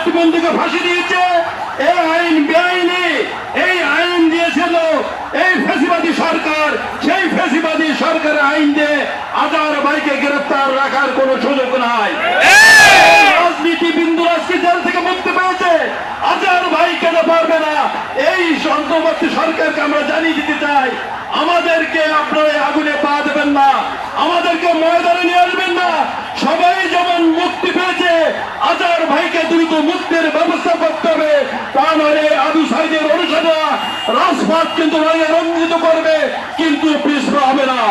প্রতিবন্ধীকে ফাঁসি দিয়েছে। এই আইন বেআইনি, এই আইন দিয়েছিল এই ফ্যাসিবাদী সরকার। সেই ফ্যাসিবাদী সরকারের আইন দিয়ে আজহার ভাইকে গ্রেফতার রাখার কোন সুযোগ নাই। রাজনীতি বিন্দু আজকে জেল থেকে মুক্তি পেয়েছে, আজহার ভাই কেন পারবে না? এই অন্তর্বর্তী সরকারকে আমরা জানিয়ে দিতে চাই, আমাদেরকে আপনারা আগুনে পা দেবেন না, আমাদেরকে ময়দানে নিয়ে আসবেন না। সবাই যেমন মুক্তি পেয়েছে, আজহার ভাইকে দ্রুত মুক্তির ব্যবস্থা করতে হবে। তা নয় আবু সাইদের অনুসারীরা রাজপথ কিন্তু রঞ্জিত করবে, কিন্তু পিছপা হবে না।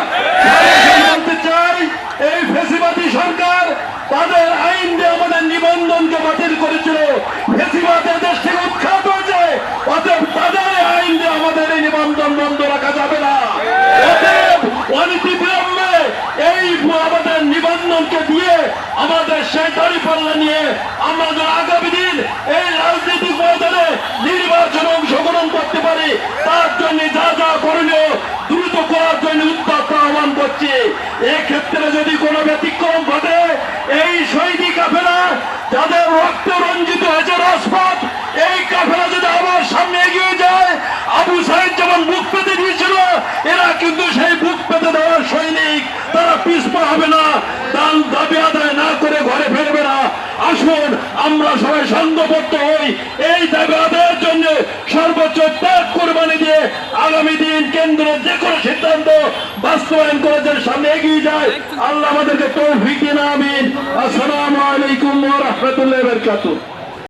বলতে চাই, এই ফ্যাসিবাদী সরকার তাদের আইন দিয়ে আমাদের নিবন্ধনকে বাতিল করেছিল। ফ্যাসিবাদের দেশ থেকে উৎখাত হয়েছে, অতএব তাদের আইন দিয়ে আমাদের এই নিবন্ধন বন্ধ রাখা যাবে না। অতএব অনীতি বিলম্বে এই আমাদের নিবন্ধনকে দিয়ে আমাদের সেই দাঁড়িপাল্লা নিয়ে আমরা যেন আগামী দিন এই রাজনৈতিক ময়দানে নির্বাচনে অংশগ্রহণ করতে পারি, তার জন্য যা যা করণীয় দ্রুত করার জন্য উদ্যোগ আহ্বান করছি। এক্ষেত্রে যদি কোনো ব্যতিক্রম ঘটে, এই শহীদি কাফেলা যাদের রক্ত রঞ্জিত হয়েছে রাজপথ, এই কাফেলা যদি আবার সামনে এগিয়ে যায়, আবু সাইদ যেমন বুক পেতে দিয়েছিল, এরা কিন্তু সেই বুক পেতে দেওয়ার সৈনিক। তারা পিছপা হবে না, তার দাবি আদায় না করে ঘরে ফেরবে না। আসুন আমরা সবাই সংঘবদ্ধ হই, এই দাবি আদায়ের জন্য সর্বোচ্চ ত্যাগ কোরবানি দিয়ে আগামী দিন কেন্দ্রের যে কোনো সিদ্ধান্ত বাস্তবায়ন করে যে সামনে এগিয়ে যায়। আল্লাহ আমাদেরকে তৌফিক দিন, আমিন। আসসালামু আলাইকুম ওয়া রাহমাতুল্লাহি ওয়া বারাকাতুহু।